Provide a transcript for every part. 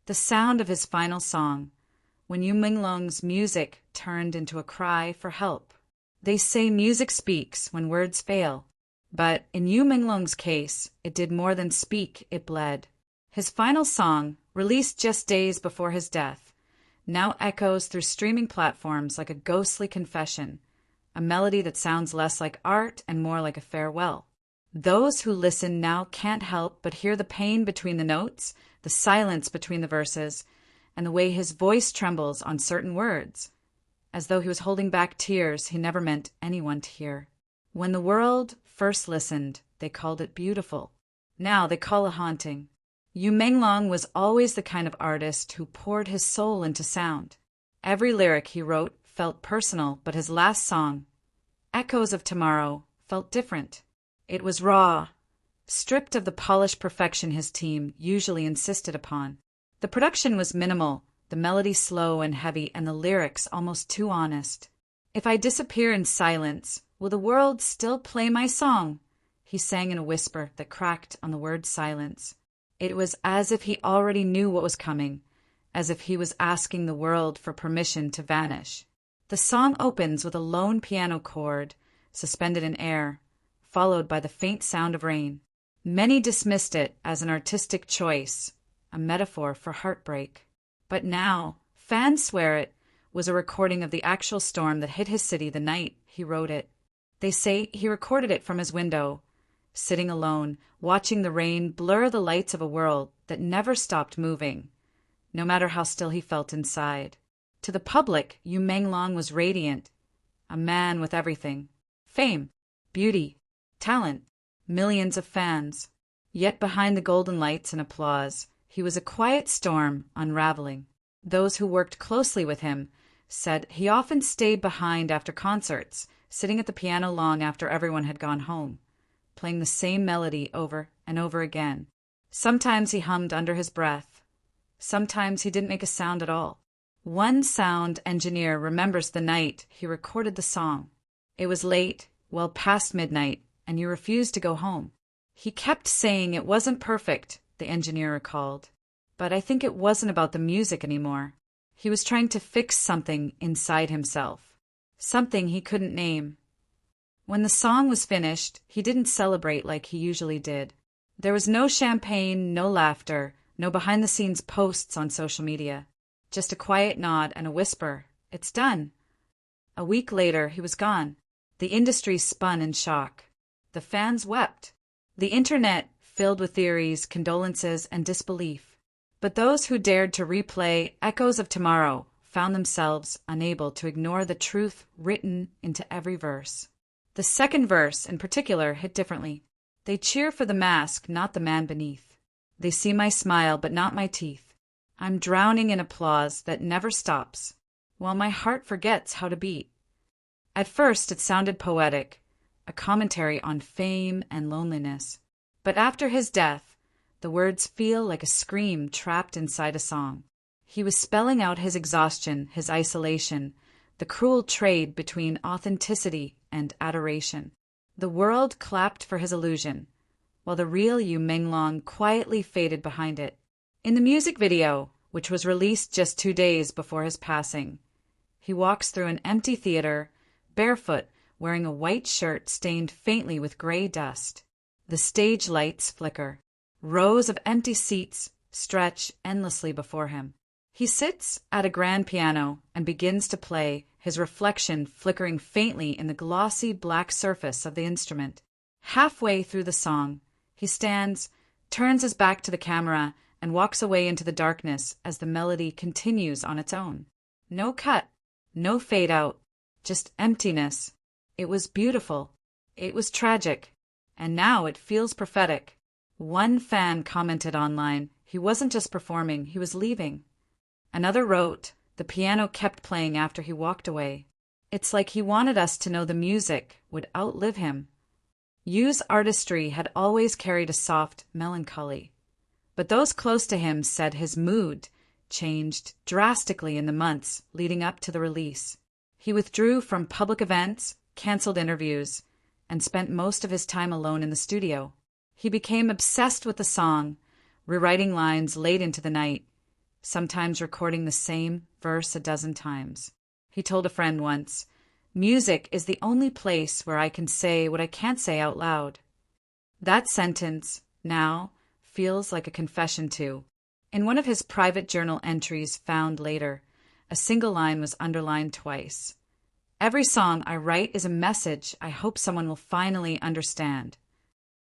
the sound of his final song, when Menglong's music turned into a cry for help. They say music speaks when words fail, but in Menglong's case, it did more than speak, it bled. His final song, released just days before his death, now echoes through streaming platforms like a ghostly confession, a melody that sounds less like art and more like a farewell. Those who listen now can't help but hear the pain between the notes, the silence between the verses, and the way his voice trembles on certain words, as though he was holding back tears he never meant anyone to hear. When the world first listened, they called it beautiful. Now they call it haunting. Menglong was always the kind of artist who poured his soul into sound. Every lyric he wrote felt personal, but his last song, Echoes of Tomorrow, felt different. It was raw, stripped of the polished perfection his team usually insisted upon. The production was minimal, the melody slow and heavy, and the lyrics almost too honest. "If I disappear in silence, will the world still play my song?" he sang in a whisper that cracked on the word silence. It was as if he already knew what was coming, as if he was asking the world for permission to vanish. The song opens with a lone piano chord suspended in air, followed by the faint sound of rain. Many dismissed it as an artistic choice, a metaphor for heartbreak. But now, fans swear it was a recording of the actual storm that hit his city the night he wrote it. They say he recorded it from his window, sitting alone, watching the rain blur the lights of a world that never stopped moving, no matter how still he felt inside. To the public, Menglong was radiant, a man with everything: fame, beauty, talent, millions of fans. Yet behind the golden lights and applause, he was a quiet storm unraveling. Those who worked closely with him said he often stayed behind after concerts, sitting at the piano long after everyone had gone home, playing the same melody over and over again. Sometimes he hummed under his breath. Sometimes he didn't make a sound at all. One sound engineer remembers the night he recorded the song. It was late, well past midnight, and you refused to go home. He kept saying it wasn't perfect, the engineer recalled. But I think it wasn't about the music anymore. He was trying to fix something inside himself, something he couldn't name. When the song was finished, he didn't celebrate like he usually did. There was no champagne, no laughter, no behind-the-scenes posts on social media. Just a quiet nod and a whisper, "It's done." A week later, he was gone. The industry spun in shock. The fans wept. The internet filled with theories, condolences, and disbelief. But those who dared to replay Echoes of Tomorrow found themselves unable to ignore the truth written into every verse. The second verse, in particular, hit differently. They cheer for the mask, not the man beneath. They see my smile, but not my teeth. I'm drowning in applause that never stops, while my heart forgets how to beat. At first, it sounded poetic, a commentary on fame and loneliness. But after his death, the words feel like a scream trapped inside a song. He was spelling out his exhaustion, his isolation, the cruel trade between authenticity and adoration. The world clapped for his illusion, while the real Menglong quietly faded behind it. In the music video, which was released just 2 days before his passing, he walks through an empty theater, barefoot, wearing a white shirt stained faintly with gray dust. The stage lights flicker. Rows of empty seats stretch endlessly before him. He sits at a grand piano and begins to play, his reflection flickering faintly in the glossy black surface of the instrument. Halfway through the song, he stands, turns his back to the camera, and walks away into the darkness as the melody continues on its own. No cut, no fade out, just emptiness. It was beautiful. It was tragic. And now it feels prophetic. One fan commented online, he wasn't just performing, he was leaving. Another wrote, the piano kept playing after he walked away. It's like he wanted us to know the music would outlive him. Yu's artistry had always carried a soft melancholy. But those close to him said his mood changed drastically in the months leading up to the release. He withdrew from public events, canceled interviews, and spent most of his time alone in the studio. He became obsessed with the song, rewriting lines late into the night. sometimes recording the same verse a dozen times. He told a friend once, "Music is the only place where I can say what I can't say out loud." That sentence, now, feels like a confession too. In one of his private journal entries found later, a single line was underlined twice. "Every song I write is a message I hope someone will finally understand."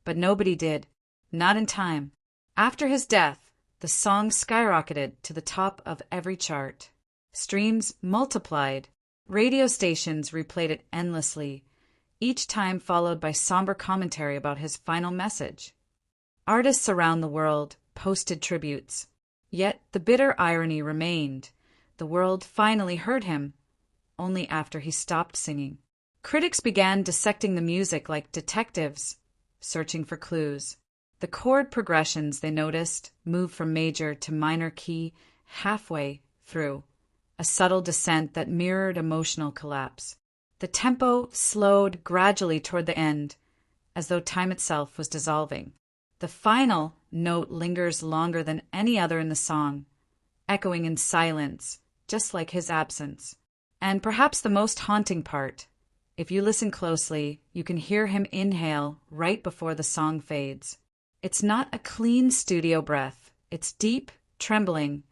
But nobody did. Not in time. After his death, the song skyrocketed to the top of every chart. Streams multiplied. Radio stations replayed it endlessly, each time followed by somber commentary about his final message. Artists around the world posted tributes. Yet the bitter irony remained. The world finally heard him, only after he stopped singing. Critics began dissecting the music like detectives, searching for clues. The chord progressions, they noticed, moved from major to minor key halfway through, a subtle descent that mirrored emotional collapse. The tempo slowed gradually toward the end, as though time itself was dissolving. The final note lingers longer than any other in the song, echoing in silence, just like his absence. And perhaps the most haunting part, if you listen closely, you can hear him inhale right before the song fades. It's not a clean studio breath. It's deep, trembling,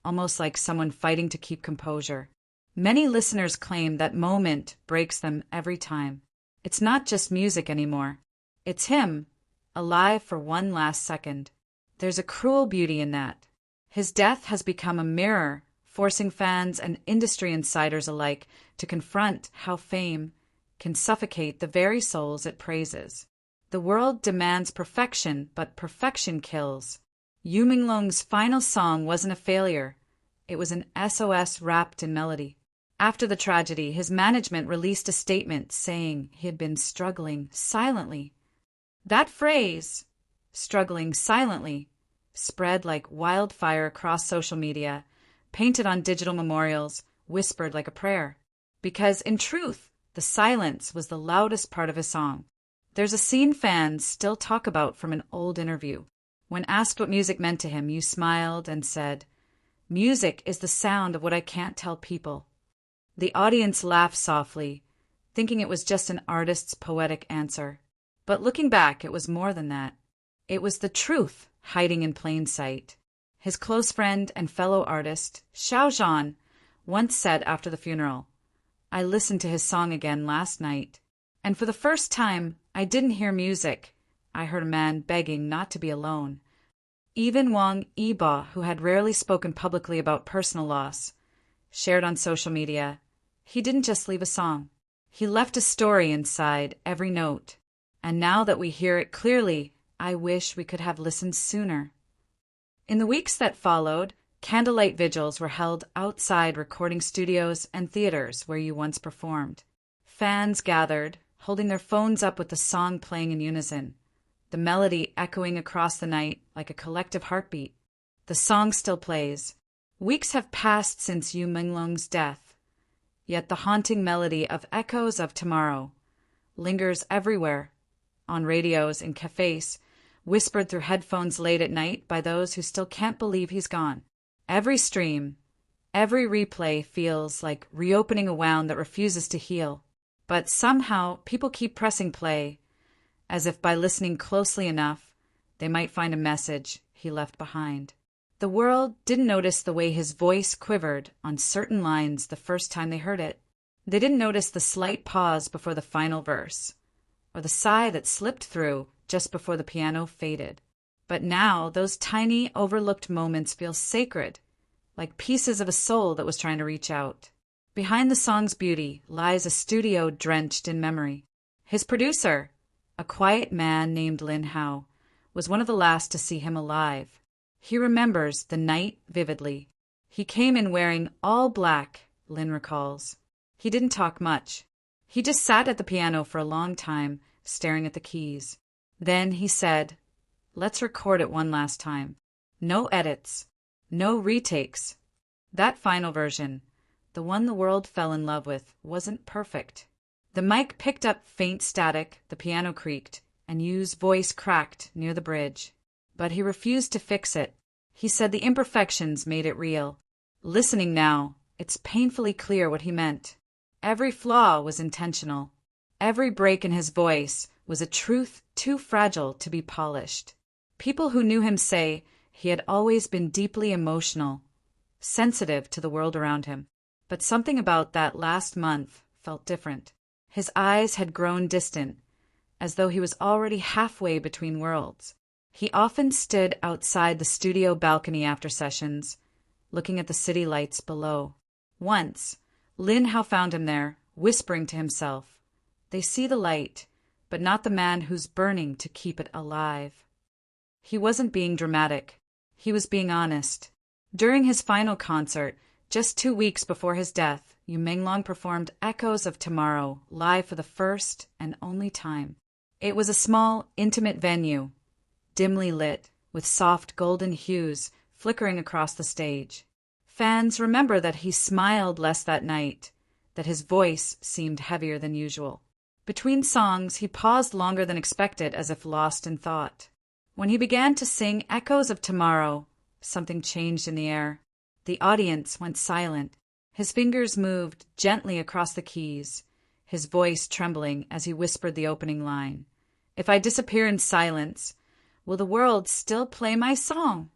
almost like someone fighting to keep composure. Many listeners claim that moment breaks them every time. It's not just music anymore. It's him, alive for one last second. There's a cruel beauty in that. His death has become a mirror, forcing fans and industry insiders alike to confront how fame can suffocate the very souls it praises. The world demands perfection, but perfection kills. Menglong's final song wasn't a failure. It was an SOS wrapped in melody. After the tragedy, his management released a statement saying he had been struggling silently. That phrase, struggling silently, spread like wildfire across social media, painted on digital memorials, whispered like a prayer. Because, in truth, the silence was the loudest part of his song. There's a scene fans still talk about from an old interview. When asked what music meant to him, you smiled and said, "Music is the sound of what I can't tell people." The audience laughed softly, thinking it was just an artist's poetic answer. But looking back, it was more than that. It was the truth hiding in plain sight. His close friend and fellow artist, Xiaozhan, once said after the funeral, "I listened to his song again last night, and for the first time, I didn't hear music. I heard a man begging not to be alone." Even Wang Yibo, who had rarely spoken publicly about personal loss, shared on social media, he didn't just leave a song. He left a story inside every note. And now that we hear it clearly, I wish we could have listened sooner. In the weeks that followed, candlelight vigils were held outside recording studios and theaters where you once performed. Fans gathered, holding their phones up with the song playing in unison, the melody echoing across the night like a collective heartbeat. The song still plays. Weeks have passed since Menglong's death, yet the haunting melody of Echoes of Tomorrow lingers everywhere, on radios, in cafes, whispered through headphones late at night by those who still can't believe he's gone. Every stream, every replay feels like reopening a wound that refuses to heal. But somehow people keep pressing play, as if by listening closely enough, they might find a message he left behind. The world didn't notice the way his voice quivered on certain lines the first time they heard it. They didn't notice the slight pause before the final verse, or the sigh that slipped through just before the piano faded. But now those tiny, overlooked moments feel sacred, like pieces of a soul that was trying to reach out. Behind the song's beauty lies a studio drenched in memory. His producer, a quiet man named Lin Hao, was one of the last to see him alive. He remembers the night vividly. He came in wearing all black, Lin recalls. He didn't talk much. He just sat at the piano for a long time, staring at the keys. Then he said, "Let's record it one last time. No edits. No retakes." That final version, the one the world fell in love with, wasn't perfect. The mic picked up faint static, the piano creaked, and Yu's voice cracked near the bridge. But he refused to fix it. He said the imperfections made it real. Listening now, it's painfully clear what he meant. Every flaw was intentional. Every break in his voice was a truth too fragile to be polished. People who knew him say he had always been deeply emotional, sensitive to the world around him. But something about that last month felt different. His eyes had grown distant, as though he was already halfway between worlds. He often stood outside the studio balcony after sessions, looking at the city lights below. Once, Lin Hao found him there, whispering to himself, "They see the light, but not the man who's burning to keep it alive." He wasn't being dramatic. He was being honest. During his final concert, just 2 weeks before his death, Menglong performed Echoes of Tomorrow live for the first and only time. It was a small, intimate venue, dimly lit, with soft golden hues flickering across the stage. Fans remember that he smiled less that night, that his voice seemed heavier than usual. Between songs, he paused longer than expected, as if lost in thought. When he began to sing Echoes of Tomorrow, something changed in the air. The audience went silent. His fingers moved gently across the keys, his voice trembling as he whispered the opening line. "If I disappear in silence, will the world still play my song?"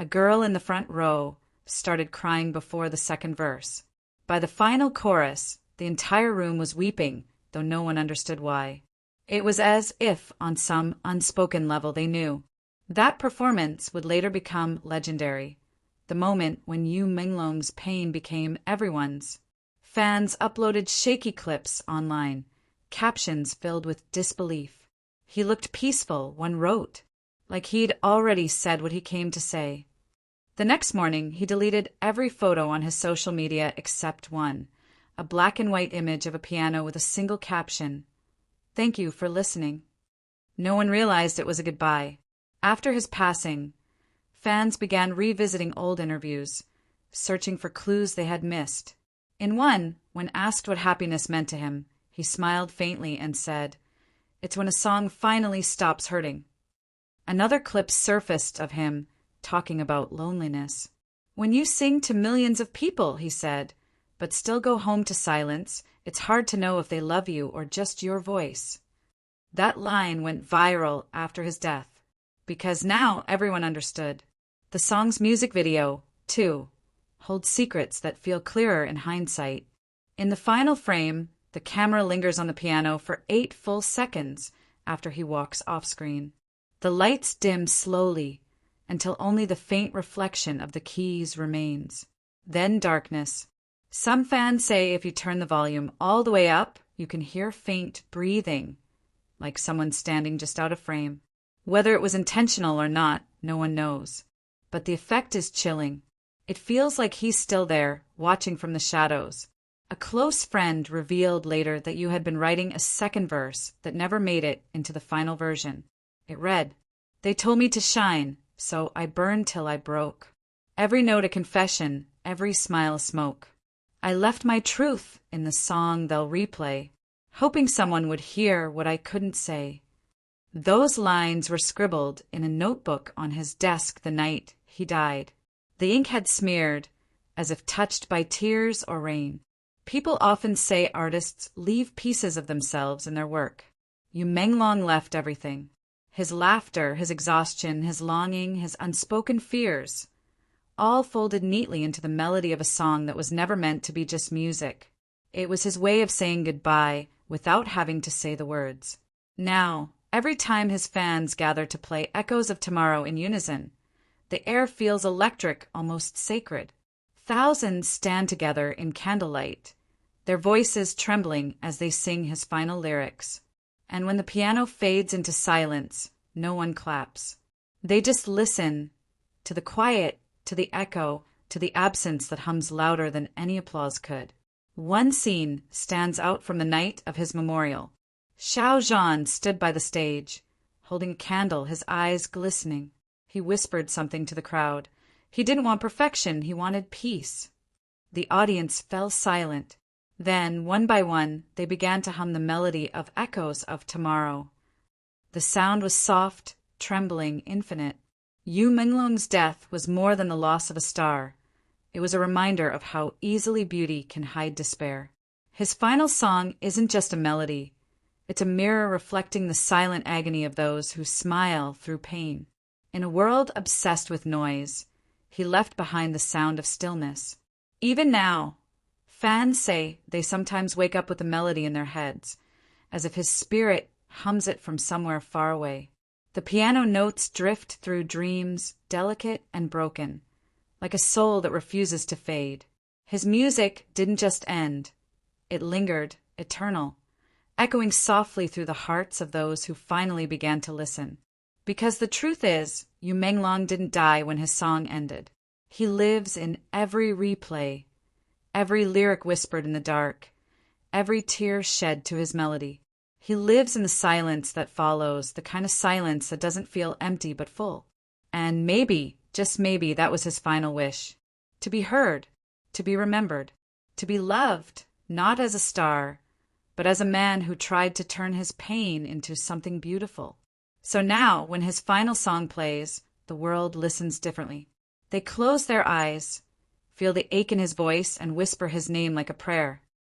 A girl in the front row started crying before the second verse. By the final chorus, the entire room was weeping, though no one understood why. It was as if, on some unspoken level, they knew. That performance would later become legendary. The moment when Menglong's pain became everyone's. Fans uploaded shaky clips online, captions filled with disbelief. "He looked peaceful," one wrote, like he'd already said what he came to say. The next morning, he deleted every photo on his social media except one, a black and white image of a piano with a single caption, "Thank you for listening." No one realized it was a goodbye. After his passing, fans began revisiting old interviews, searching for clues they had missed. In one, when asked what happiness meant to him, he smiled faintly and said, "It's when a song finally stops hurting." Another clip surfaced of him talking about loneliness. "When you sing to millions of people," he said, "but still go home to silence, it's hard to know if they love you or just your voice." That line went viral after his death, because now everyone understood. The song's music video, too, holds secrets that feel clearer in hindsight. In the final frame, the camera lingers on the piano for 8 full seconds after he walks off-screen. The lights dim slowly until only the faint reflection of the keys remains. Then darkness. Some fans say if you turn the volume all the way up, you can hear faint breathing, like someone standing just out of frame. Whether it was intentional or not, no one knows. But the effect is chilling. It feels like he's still there, watching from the shadows. A close friend revealed later that you had been writing a second verse that never made it into the final version. It read, "They told me to shine, so I burned till I broke. Every note a confession, every smile a smoke. I left my truth in the song they'll replay, hoping someone would hear what I couldn't say." Those lines were scribbled in a notebook on his desk the night he died. The ink had smeared, as if touched by tears or rain. People often say artists leave pieces of themselves in their work. Menglong left everything. His laughter, his exhaustion, his longing, his unspoken fears, all folded neatly into the melody of a song that was never meant to be just music. It was his way of saying goodbye without having to say the words. Now, every time his fans gather to play Echoes of Tomorrow in unison, the air feels electric, almost sacred. Thousands stand together in candlelight, their voices trembling as they sing his final lyrics. And when the piano fades into silence, no one claps. They just listen to the quiet, to the echo, to the absence that hums louder than any applause could. One scene stands out from the night of his memorial. Xiao Zhan stood by the stage, holding a candle, his eyes glistening. He whispered something to the crowd. He didn't want perfection, he wanted peace. The audience fell silent. Then, one by one, they began to hum the melody of Echoes of Tomorrow. The sound was soft, trembling, infinite. Yu Menglong's death was more than the loss of a star. It was a reminder of how easily beauty can hide despair. His final song isn't just a melody. It's a mirror reflecting the silent agony of those who smile through pain. In a world obsessed with noise, he left behind the sound of stillness. Even now, fans say they sometimes wake up with a melody in their heads, as if his spirit hums it from somewhere far away. The piano notes drift through dreams, delicate and broken, like a soul that refuses to fade. His music didn't just end. It lingered, eternal, echoing softly through the hearts of those who finally began to listen. Because the truth is, Yu Menglong didn't die when his song ended. He lives in every replay, every lyric whispered in the dark, every tear shed to his melody. He lives in the silence that follows, the kind of silence that doesn't feel empty but full. And maybe, just maybe, that was his final wish. To be heard, to be remembered, to be loved, not as a star, but as a man who tried to turn his pain into something beautiful. So now, when his final song plays, the world listens differently. They close their eyes, feel the ache in his voice, and whisper his name like a prayer.